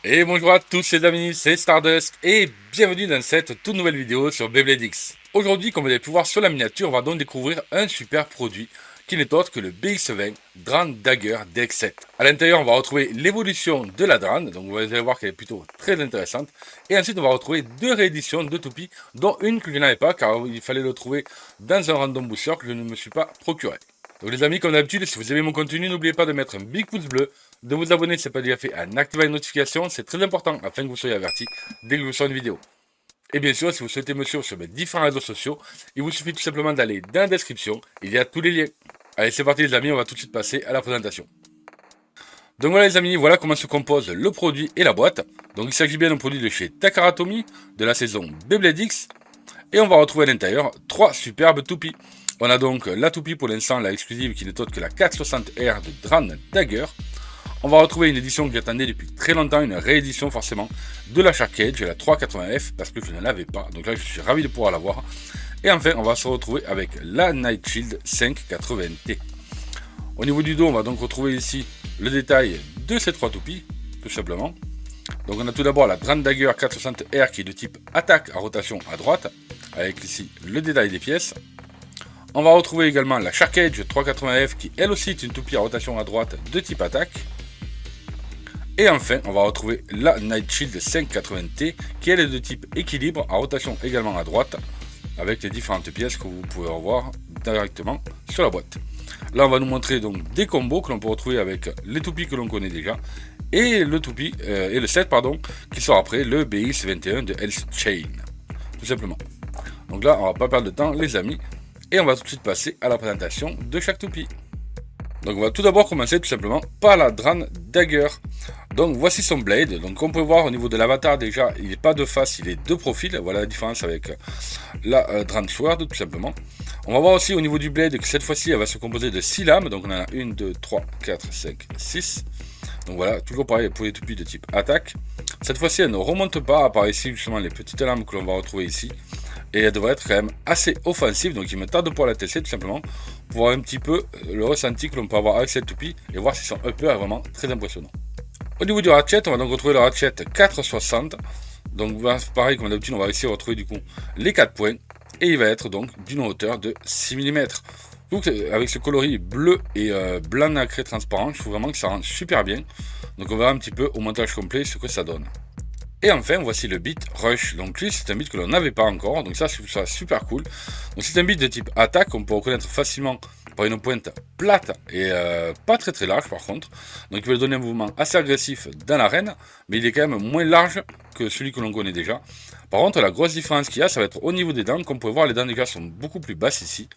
Et bonjour à tous les amis, c'est Stardust et bienvenue dans cette toute nouvelle vidéo sur Beyblade X. Aujourd'hui, comme vous avez pu voir sur la miniature, on va donc découvrir un super produit qui n'est autre que le BX20 Dran Dagger DX7. A l'intérieur, on va retrouver l'évolution de la Dran, donc vous allez voir qu'elle est plutôt très intéressante. Et ensuite, on va retrouver deux rééditions de Toupie, dont une que je n'avais pas car il fallait le trouver dans un random booster que je ne me suis pas procuré. Donc les amis, comme d'habitude, si vous aimez mon contenu, n'oubliez pas de mettre un big pouce bleu, de vous abonner si ce n'est pas déjà fait, en activant les notifications, c'est très important afin que vous soyez avertis dès que je sors une vidéo. Et bien sûr, si vous souhaitez me suivre sur mes différents réseaux sociaux, il vous suffit tout simplement d'aller dans la description, il y a tous les liens. Allez, c'est parti les amis, on va tout de suite passer à la présentation. Donc voilà les amis, voilà comment se compose le produit et la boîte. Donc il s'agit bien d'un produit de chez Takara Tomy, de la saison Beyblade X. Et on va retrouver à l'intérieur trois superbes toupies. On a donc la toupie pour l'instant, la exclusive qui n'est autre que la 460R de Dran Dagger. On va retrouver une édition que j'attendais depuis très longtemps, une réédition forcément, de la Shark Cage, la 380F, parce que je ne l'avais pas. Donc là, je suis ravi de pouvoir l'avoir. Et enfin, on va se retrouver avec la Night Shield 580T. Au niveau du dos, on va donc retrouver ici le détail de ces trois toupies, tout simplement. Donc on a tout d'abord la Dran Dagger 460R qui est de type attaque à rotation à droite, avec ici le détail des pièces. On va retrouver également la Shark Cage 380F qui elle aussi est une toupie à rotation à droite de type attaque. Et enfin, on va retrouver la Night Shield 580T qui elle est de type équilibre à rotation également à droite, avec les différentes pièces que vous pouvez revoir directement sur la boîte. Là, on va nous montrer donc des combos que l'on peut retrouver avec les toupies que l'on connaît déjà et le toupie et le set qui sort après le BX21 de Health Chain, tout simplement. Donc là, on va pas perdre de temps, les amis, et on va tout de suite passer à la présentation de chaque toupie. Donc on va tout d'abord commencer tout simplement par la Dran Dagger. Donc voici son blade. Donc on peut voir au niveau de l'avatar déjà, il n'est pas de face, il est de profil. Voilà la différence avec la Dran Sword tout simplement. On va voir aussi au niveau du blade que cette fois-ci elle va se composer de 6 lames. Donc on en a 1, 2, 3, 4, 5, 6. Donc voilà, toujours pareil pour les toupies de type attaque. Cette fois-ci elle ne remonte pas, à part ici justement les petites lames que l'on va retrouver ici. Et elle devrait être quand même assez offensive, donc il me tarde de pouvoir la tester tout simplement, pour voir un petit peu le ressenti que l'on peut avoir avec cette toupie, et voir si son upper est vraiment très impressionnant. Au niveau du ratchet, on va donc retrouver le ratchet 460, donc pareil comme d'habitude on va ici retrouver du coup les 4 points, et il va être donc d'une hauteur de 6 mm. Donc avec ce coloris bleu et blanc nacré transparent, je trouve vraiment que ça rend super bien, donc on verra un petit peu au montage complet ce que ça donne. Et enfin, voici le beat Rush. Donc lui, c'est un beat que l'on n'avait pas encore. Donc ça, je trouve ça super cool. Donc c'est un beat de type attaque. On peut reconnaître facilement par une pointe plate et pas très très large par contre. Donc il va donner un mouvement assez agressif dans l'arène. Mais il est quand même moins large que celui que l'on connaît déjà. Par contre, la grosse différence qu'il y a, ça va être au niveau des dents. Comme vous pouvez voir, les dents déjà sont beaucoup plus basses ici.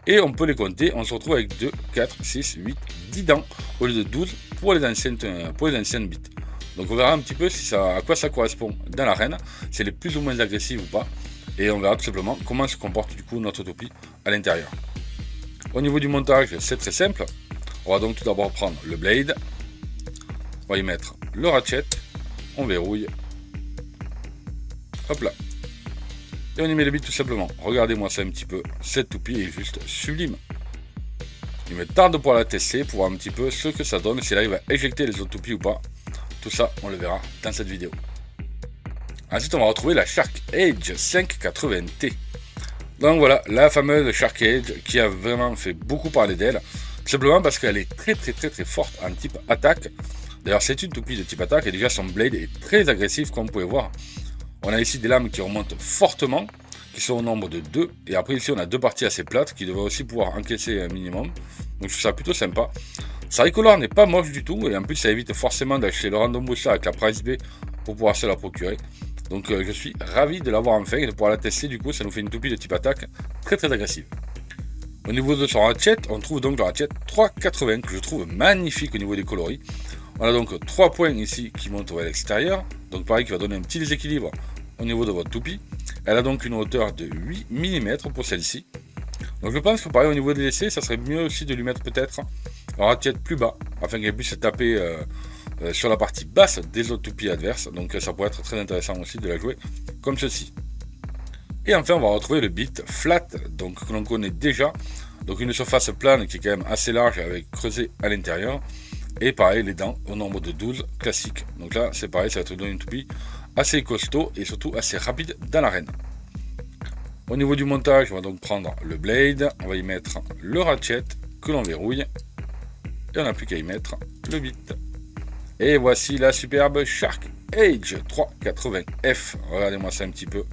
Et on peut les compter. On se retrouve avec 2, 4, 6, 8, 10 dents au lieu de 12 pour les anciennes beats. Donc on verra un petit peu à quoi ça correspond dans l'arène, si elle est plus ou moins agressive ou pas. Et on verra tout simplement comment se comporte du coup notre toupie à l'intérieur. Au niveau du montage, c'est très simple. On va donc tout d'abord prendre le blade. On va y mettre le ratchet. On verrouille. Hop là. Et on y met le bit tout simplement. Regardez-moi ça un petit peu. Cette toupie est juste sublime. Il me tarde de pouvoir la tester pour voir un petit peu ce que ça donne, si elle arrive à éjecter les autres toupies ou pas. Tout ça, on le verra dans cette vidéo. Ensuite, on va retrouver la Shark Cage 580T. Donc voilà, la fameuse Shark Cage qui a vraiment fait beaucoup parler d'elle. Tout simplement parce qu'elle est très forte en type attaque. D'ailleurs, c'est une toupie de type attaque et déjà son blade est très agressif comme vous pouvez voir. On a ici des lames qui remontent fortement, qui sont au nombre de 2. Et après ici, on a deux parties assez plates qui devraient aussi pouvoir encaisser un minimum. Donc je trouve ça plutôt sympa. Sa Recolor n'est pas moche du tout et en plus ça évite forcément d'acheter le Random Booster avec la Price B pour pouvoir se la procurer. Donc je suis ravi de l'avoir enfin et de pouvoir la tester, du coup ça nous fait une toupie de type attaque très agressive. Au niveau de son ratchet, on trouve donc le ratchet 380 que je trouve magnifique au niveau des coloris. On a donc 3 points ici qui montent vers l'extérieur, donc pareil qui va donner un petit déséquilibre au niveau de votre toupie. Elle a donc une hauteur de 8 mm pour celle-ci. Donc je pense que pareil au niveau des essais, ça serait mieux aussi de lui mettre peut-être un ratchet plus bas, afin qu'elle puisse se taper sur la partie basse des autres toupies adverses. Donc ça pourrait être très intéressant aussi de la jouer comme ceci. Et enfin on va retrouver le beat flat, donc que l'on connaît déjà. Donc une surface plane qui est quand même assez large avec creusé à l'intérieur. Et pareil, les dents au nombre de 12 classiques. Donc là, c'est pareil, ça va être une toupie assez costaud et surtout assez rapide dans l'arène. Au niveau du montage, on va donc prendre le blade, on va y mettre le ratchet que l'on verrouille et on n'a plus qu'à y mettre le bit. Et voici la superbe Shark Age 380F. Regardez-moi ça un petit peu.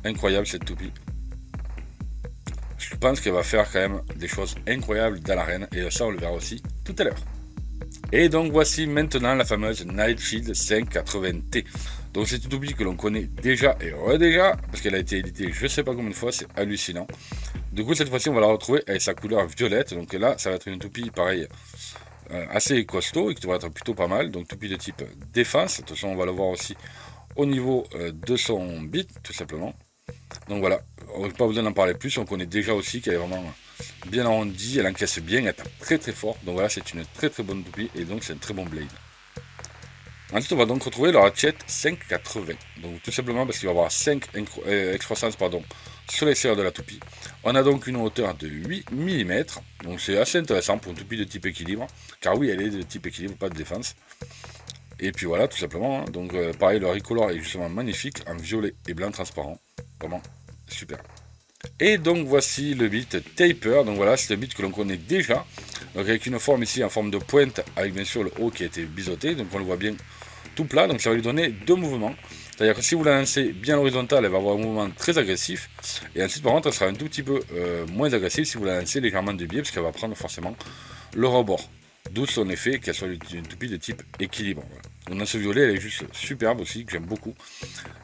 Incroyable cette toupie. Je pense qu'elle va faire quand même des choses incroyables dans l'arène et ça on le verra aussi tout à l'heure. Et donc voici maintenant la fameuse Nightshield 580T. Donc c'est une toupie que l'on connaît déjà et déjà parce qu'elle a été éditée je sais pas combien de fois, c'est hallucinant. Du coup cette fois-ci on va la retrouver avec sa couleur violette. Donc là ça va être une toupie pareil assez costaud et qui devrait être plutôt pas mal. Donc toupie de type défense. De toute façon on va le voir aussi au niveau de son bit tout simplement. Donc voilà, on n'a pas besoin d'en parler plus, on connaît déjà aussi qu'elle est vraiment bien arrondie, elle encaisse bien, elle tape très très fort. Donc voilà, c'est une très très bonne toupie et donc c'est un très bon blade. Ensuite, on va donc retrouver le ratchet 580. Donc tout simplement parce qu'il va avoir 5 excroissances sur l'extérieur de la toupie. On a donc une hauteur de 8 mm. Donc c'est assez intéressant pour une toupie de type équilibre. Car oui, elle est de type équilibre, pas de défense. Et puis voilà, tout simplement. Donc pareil, le recolor est justement magnifique en violet et blanc transparent. Vraiment super. Et donc voici le bit taper. Donc voilà, c'est le bit que l'on connaît déjà. Donc avec une forme ici en forme de pointe, avec bien sûr le haut qui a été biseauté. Donc on le voit bien tout plat. Donc ça va lui donner deux mouvements. C'est-à-dire que si vous la lancez bien horizontale, elle va avoir un mouvement très agressif. Et ensuite par contre, elle sera un tout petit peu moins agressive si vous la lancez légèrement de biais, parce qu'elle va prendre forcément le rebord. D'où son effet qu'elle soit une toupie de type équilibre. Voilà. Donc dans ce violet, elle est juste superbe aussi, que j'aime beaucoup.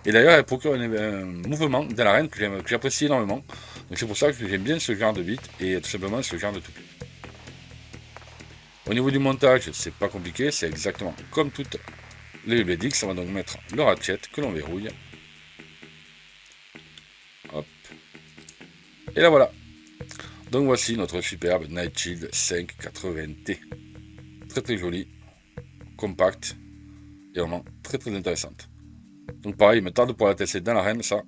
Et d'ailleurs, elle procure un mouvement dans l'arène que j'apprécie énormément. Donc c'est pour ça que j'aime bien ce genre de bit et tout simplement ce genre de toupie. Au niveau du montage, c'est pas compliqué, c'est exactement comme toutes les Beyblade X. On va donc mettre le ratchet que l'on verrouille. Hop. Et là voilà. Donc voici notre superbe Nightshield 580T. Très très jolie, compacte et vraiment très très intéressante. Donc pareil, il me tarde pour la tester dans l'arène ça.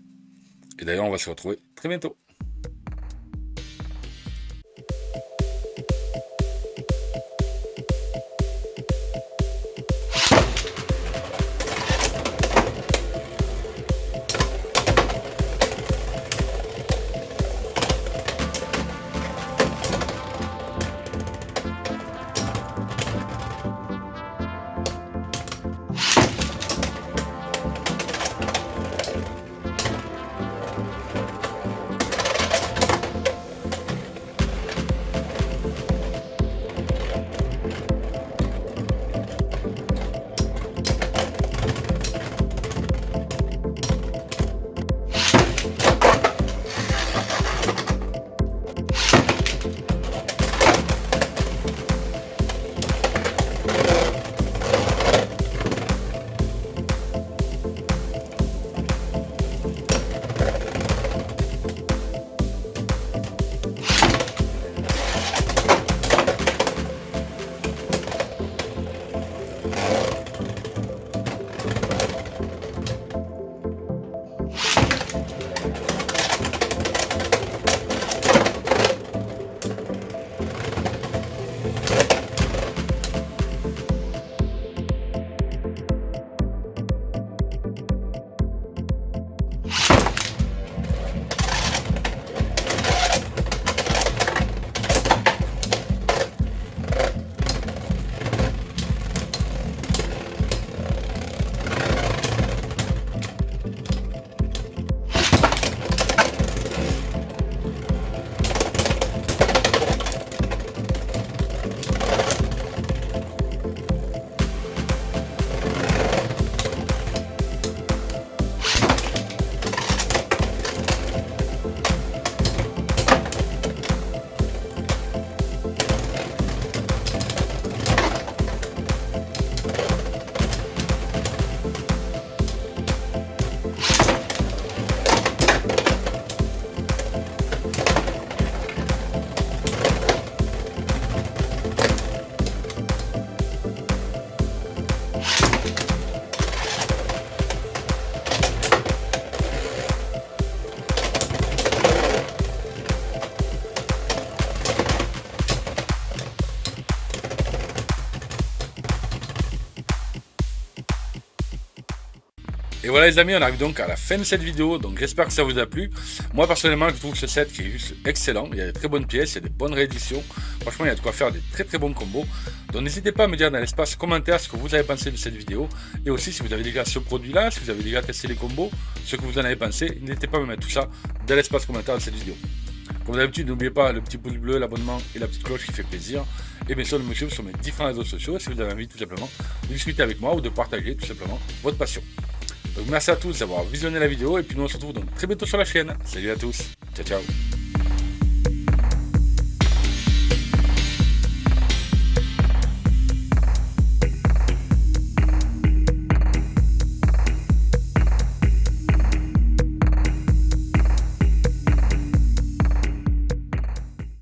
Et d'ailleurs on va se retrouver très bientôt. Et voilà les amis, on arrive donc à la fin de cette vidéo, donc j'espère que ça vous a plu. Moi personnellement je trouve ce set qui est juste excellent, il y a de très bonnes pièces, il y a des bonnes rééditions, franchement il y a de quoi faire des très bons combos. Donc n'hésitez pas à me dire dans l'espace commentaire ce que vous avez pensé de cette vidéo, et aussi si vous avez déjà ce produit là, si vous avez déjà testé les combos, ce que vous en avez pensé, n'hésitez pas à me mettre tout ça dans l'espace commentaire de cette vidéo. Comme d'habitude, n'oubliez pas le petit pouce bleu, l'abonnement et la petite cloche qui fait plaisir. Et bien sûr de me suivre sur mes différents réseaux sociaux si vous avez envie tout simplement de discuter avec moi ou de partager tout simplement votre passion. Donc merci à tous d'avoir visionné la vidéo et puis nous on se retrouve donc très bientôt sur la chaîne. Salut à tous, ciao ciao.